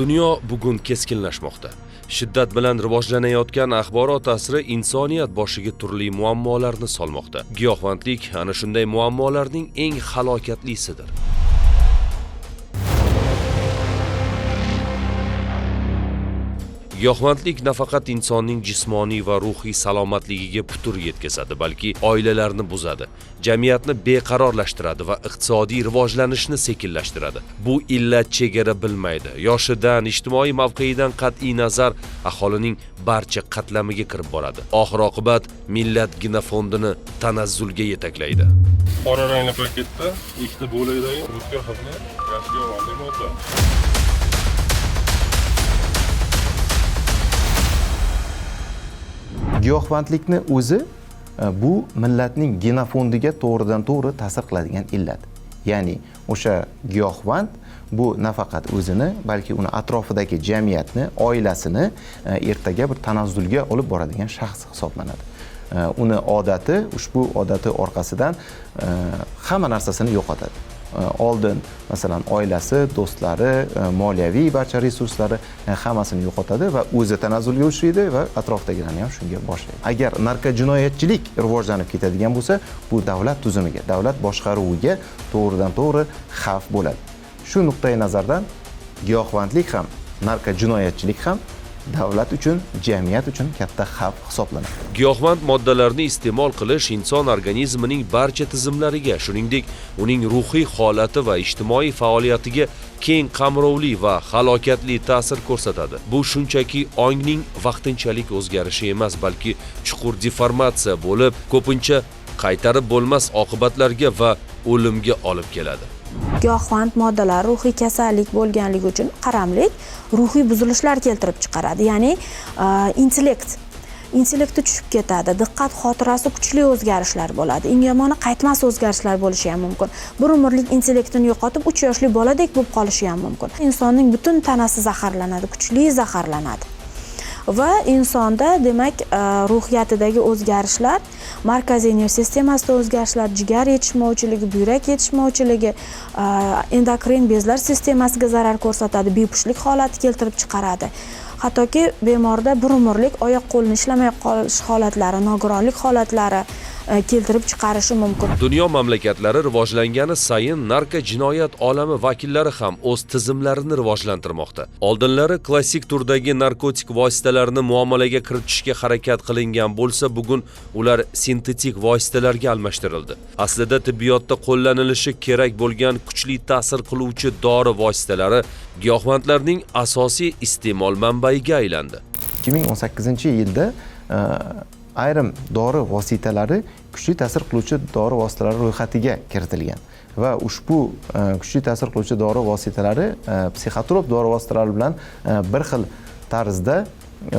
Dunyo bugun keskinlashmoqda. Shiddat bilan rivojlanayotgan axborot asri insoniyat boshiga turli muammolarni solmoqda. Giyohvandlik ana shunday muammolarning eng halokatlisidir. Giyohvandlik nafaqat insonning jismoniy va ruhiy salomatligiga putur yetkazadi, balki oilalarni buzadi, jamiyatni beqarorlashtiradi va iqtisodiy rivojlanishni sekinlashtiradi. Bu illat chegara bilmaydi. Yoshidan, ijtimoiy mavqeidan qat'iy nazar aholining barcha qatlamiga kirib boradi. Oxir-oqibat millat genofondini tanazzulga yetaklaydi. Qora rangli paketda ikkita bo'lakdagi o'tkir hidli gazga oldi modda. Giyohvandlikni o'zi bu millatning genofondiga to'g'ridan-to'g'ri ta'sir qiladigan illat. Ya'ni o'sha giyohvand bu nafaqat o'zini, balki uni atrofidagi jamiyatni, oilasini ertaga bir tanazzulga olib boradigan shaxs hisoblanadi. Uni odati, ushbu odati orqasidan hamma narsasini yo'qotadi. Oldin masalan oilasi, do'stlari, moliyaviy barcha resurslari hammasini yo'qotadi va o'zi tanazzulga uchraydi va atrofdagilarni ham shunga boshlaydi. Agar narkojinoyatchilik rivojlanib ketadigan bo'lsa, bu davlat tuzumiga, davlat boshqaruviga to'g'ridan-to'g'ri xavf bo'ladi. Shu nuqtai nazardan giyohvandlik ham, narkojinoyatchilik ham davlat uchun, jamiyat uchun katta xavf hisoblanadi. Giyohvand moddalarni iste'mol qilish inson organizmining barcha tizimlariga, shuningdek, uning ruhiy holati va ijtimoiy faoliyatiga keng qamrovli va halokatli ta'sir ko'rsatadi. Bu shunchaki ongning vaqtinchalik o'zgarishi emas, balki chuqur deformatsiya bo'lib, ko'pincha qaytarib bo'lmas oqibatlarga va o'limga olib keladi. Giyohvand moddalar ruhiy kasallik bo'lganligi uchun qaramlik ruhiy buzilishlar keltirib chiqaradi. Ya'ni intellekti tushib ketadi, diqqat xotirasi kuchli o'zgarishlar bo'ladi. Eng yomoni qaytmas o'zgarishlar bo'lishi ham mumkin. Bir umrlik intellektini yo'qotib 3 yoshli boladek bo'lib qolishi ham mumkin. Insonning butun tanasi zaharlanadi, kuchli zaharlanadi. Va insonda demak ruhiyatidagi o'zgarishlar, markaziy nerv sistemasida o'zgarishlar, jigar yetishmovchiligi, buyrak yetishmovchiligi, endokrin bezlar sistemasiga zarar ko'rsatadi, bepushtlik holati keltirib chiqaradi. Hattoki bemorda bir umrlik oyoq qo'lini ishlamay qolish holatlari, nogironlik holatlari keltirib chiqarishi mumkin. Dunyo mamlakatlari rivojlangani sayin narkojinoyat olami vakillari ham o'z tizimlarini rivojlantirmoqda. Oldinlari klassik turdagi narkotik vositalarni muomalaga kiritishga harakat qilingan bo'lsa, bugun ular sintetik vositalarga almashtirildi. Aslida tibbiyotda qo'llanilishi kerak bo'lgan kuchli ta'sir qiluvchi dori vositalari giyohvandlarning asosiy iste'mol manbaiga aylandi. 2018-yilda ayrim dori vositalari kuchli ta'sir qiluvchi dori vositalari ro'yxatiga kiritilgan va ushbu kuchli ta'sir qiluvchi dori vositalari psixotrop dori vositalari bilan bir xil tarzda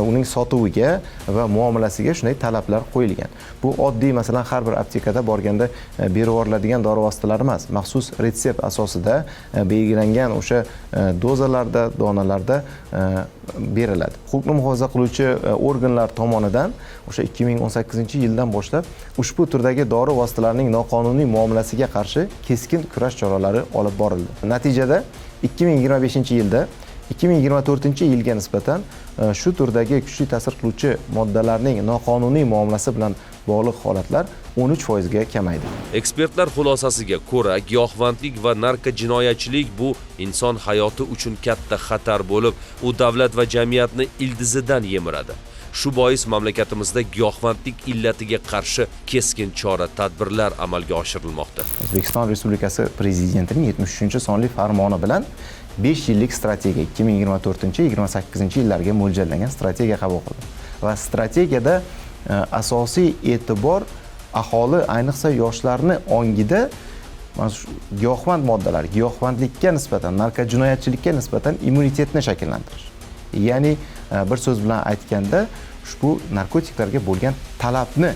uning sotuviga va muomalasiga shunday talablar qo'yilgan. Bu oddiy masalan har bir aptekada borganda berib yuboriladigan dori vositalari emas, maxsus retsept asosida belgilangan o'sha dozalarda, donalarda beriladi. Huquqni muhofaza qiluvchi organlar tomonidan o'sha 2018-yildan boshlab ushbu turdagi dori vositalarining noqonuniy muomalasiga qarshi keskin kurash choralari olib borildi. Natijada 2025-yilda 2024-yilga nisbatan shu turdagi kuchli ta'sir qiluvchi moddalarning noqonuniy muomalasi bilan bog'liq holatlar 13% ga kamaydi. Ekspertlar xulosasiga ko'ra, giyohvandlik va narkojinoyatchilik bu inson hayoti uchun katta xatar bo'lib, u davlat va jamiyatni ildizidan yemiradi. Shu bois mamlakatimizda giyohvandlik illatiga qarshi keskin chora-tadbirlar amalga oshirilmoqda. O'zbekiston Respublikasi Prezidentining 73-sonli farmoni bilan 5 yillik strategiya 2024-28-yillarga mo'ljallangan strategiya qabul qildi. Va strategiyada asosiy e'tibor aholi, ayniqsa yoshlarni ongida giyohvand moddalar, giyohvandlikka nisbatan, narkojinoyatchilikka nisbatan immunitetni shakllantirish. Ya'ni bir so'z bilan aytganda, ushbu narkotiklarga bo'lgan talabni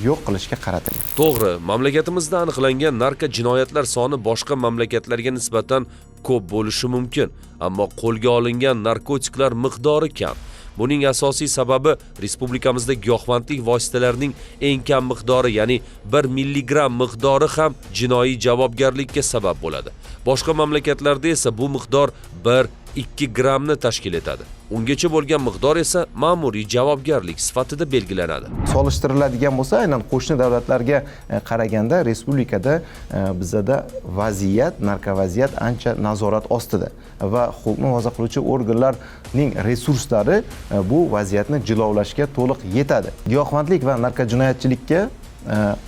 yo'q qilishga qaratilgan. To'g'ri, mamlakatimizda aniqlangan narkojinoyatlar soni boshqa mamlakatlarga nisbatan ko'p bo'lishi mumkin, ammo qo'lga olingan narkotiklar miqdori kam. Buning asosiy sababi respublikamizda giyohvandlik vositalarining eng kam miqdori, ya'ni 1 milligram miqdori ham jinoiy javobgarlikka sabab bo'ladi. Boshqa mamlakatlarda esa bu miqdor 2 grammni tashkil etadi. Ungacha bo'lgan miqdor esa ma'muriy javobgarlik sifatida belgilanadi. Solishtiriladigan bo'lsa, aynan qo'shni davlatlarga qaraganda respublikada bizada vaziyat, narkovaziyat ancha nazorat ostida va huquqni himoya qiluvchi organlarning resurslari bu vaziyatni jilovlashga to'liq yetadi. Giyohvandlik va narkojinoyatchilikka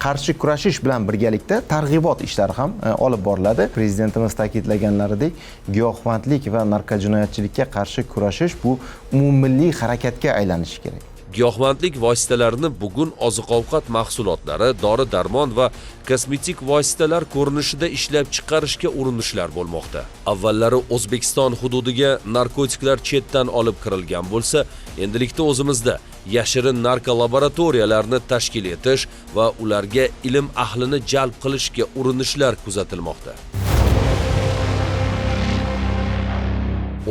qarshi kurashish bilan birgalikda targ'ibot ishlari ham olib boriladi. Prezidentimiz ta'kidlaganlaridek, giyohvandlik va narkojinoyatchilikka qarshi kurashish bu umummilliy harakatga aylanishi kerak. Giyohvandlik vositalarini bugun oziq-ovqat mahsulotlari, dori-darmon va kosmetik vositalar ko'rinishida ishlab chiqarishga urinishlar bo'lmoqda. Avvallari O'zbekiston hududiga narkotiklar chetdan olib kirilgan bo'lsa, endilikda o'zimizda yashirin narkolaboratoriyalarni tashkil etish va ularga ilm ahlini jalb qilishga urinishlar kuzatilmoqda.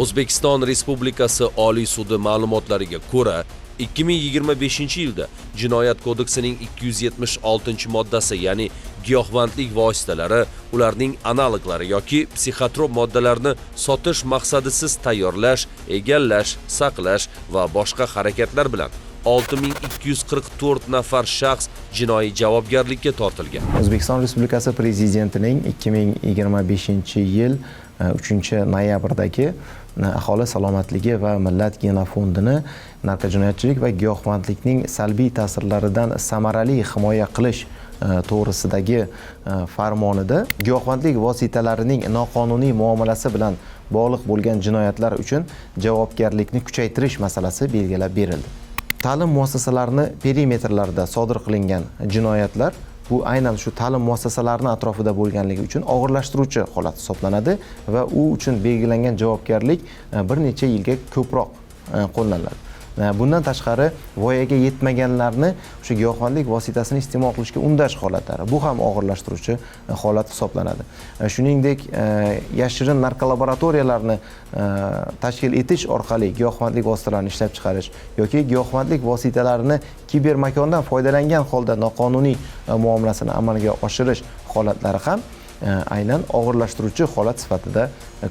O'zbekiston Respublikasi Oliy sudi ma'lumotlariga ko'ra, 2025-yilda Jinoyat kodeksining 276-moddasi, ya'ni giyohvandlik vositalari, ularning analoglari yoki psixotrop moddalarni sotish maqsadisiz tayyorlash, egallash, saqlash va boshqa harakatlar bilan 6244 nafar shaxs jinoiy javobgarlikka tortilgan. O'zbekiston Respublikasi Prezidentining 2025-yil 3-noyabrdagi aholi salomatligi va millat genofondini narkojinoyatchilik va giyohvandlikning salbiy ta'sirlaridan samarali himoya qilish to'g'risidagi farmonida giyohvandlik vositalarining noqonuniy muomalasi bilan bog'liq bo'lgan jinoyatlar uchun javobgarlikni kuchaytirish masalasi belgilab berildi. Ta'lim muassasalarini perimetrlarida sodir qilingan jinoyatlar bu aynan shu ta'lim muassasalarini atrofida bo'lganligi uchun og'irlashtiruvchi holat hisoblanadi va u uchun belgilangan javobgarlik bir necha yilga ko'proq qo'llaniladi. Bundan tashqari voyaga yetmaganlarni o'sha giyohvandlik vositasini iste'mol qilishga undash holatlari bu ham og'irlashtiruvchi holat hisoblanadi. Shuningdek, yashirin narkolaboratoriyalarni tashkil etish orqali giyohvandlik vositalarini ishlab chiqarish yoki giyohvandlik vositalarini kibermakondan foydalangan holda noqonuniy muomalasini amalga oshirish holatlari ham aynan og'irlashtiruvchi holat sifatida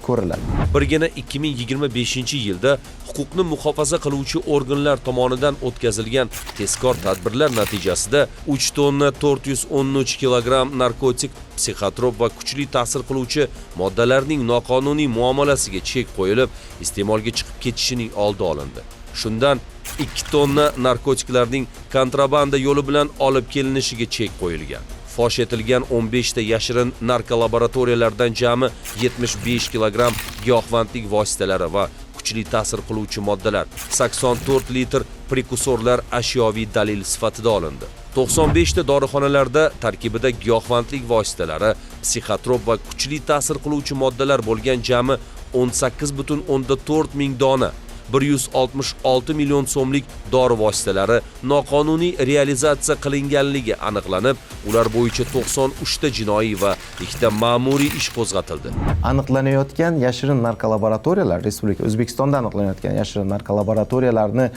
ko'riladi. Birgina 2025-yilda huquqni muhofaza qiluvchi organlar tomonidan o'tkazilgan tezkor tadbirlar natijasida 3 tonna 413 kilogramm narkotik, psixotrop va kuchli ta'sir qiluvchi moddalarning noqonuniy muomalasiga chek qo'yilib, iste'molga chiqib ketishining oldi olindi. Shundan 2 tonna narkotiklarning kontrabanda yo'li bilan olib kelinishiga chek qo'yilgan. Fosh etilgan 15 ta yashirin narkolaboratoriyalardan jami 75 kilogramm giyohvandlik vositalari va kuchli ta'sir qiluvchi moddalar, 84 litr prekursorlar ashyoviy dalil sifatida olindi. 95 ta dorixonalarda tarkibida giyohvandlik vositalari, psixotrop va kuchli ta'sir qiluvchi moddalar bo'lgan jami 18,4 ming dona 166 million so'mlik dori vositalari noqonuniy realizatsiya qilinganligi aniqlanib, ular bo'yicha 93 ta jinoiy va 2 ta ma'muriy ish qo'zg'atildi. Aniqlanayotgan yashirin narkolaboratoriyalar, Respublika O'zbekistonda aniqlanayotgan yashirin narkolaboratoriyalarning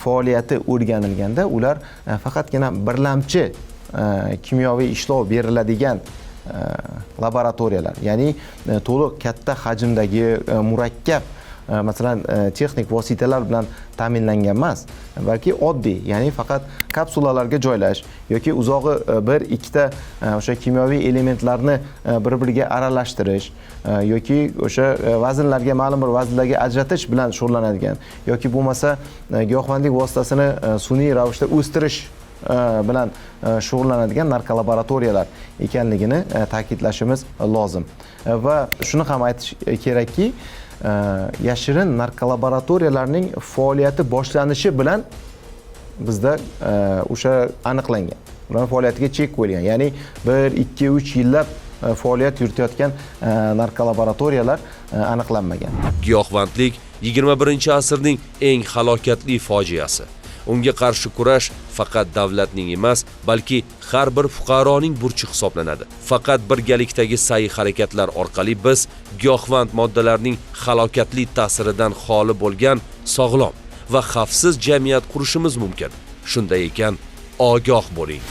faoliyati o'rganilganda, ular faqatgina birlamchi kimyoviy ishlov beriladigan laboratoriyalar, ya'ni to'liq katta hajmdagi murakkab masalan texnik vositalar bilan ta'minlangan emas, balki oddiy, ya'ni faqat kapsulalarga joylash yoki uzog'i 1-2 ta o'sha kimyoviy elementlarni bir-biriga aralashtirish yoki o'sha vaznlarga ma'lum bir vaznlarga ajratish bilan shug'ullanadigan yoki bo'lmasa giyohvandlik vositasini sun'iy ravishda o'stirish bilan shug'ullanadigan narkolaboratoriyalar ekanligini ta'kidlashimiz lozim. Va shuni ham aytish kerakki, yashirin narkolaboratoriyalarning faoliyati boshlanishi bilan bizda o'sha aniqlangan. Ularning faoliyatiga chek qo'yilgan. Ya'ni 1-2-3 yillab faoliyat yuritayotgan narkolaboratoriyalar aniqlanmagan. Giyohvandlik 21-asrning eng halokatli fojiasi. Unga qarshi kurash faqat davlatning emas, balki har bir fuqaroning burchi hisoblanadi. Faqat birgalikdagi sa'y harakatlar orqali biz giyohvand moddalarning halokatli ta'siridan xoli bo'lgan sog'lom va xavfsiz jamiyat qurishimiz mumkin. Shunday ekan, ogoh bo'ling.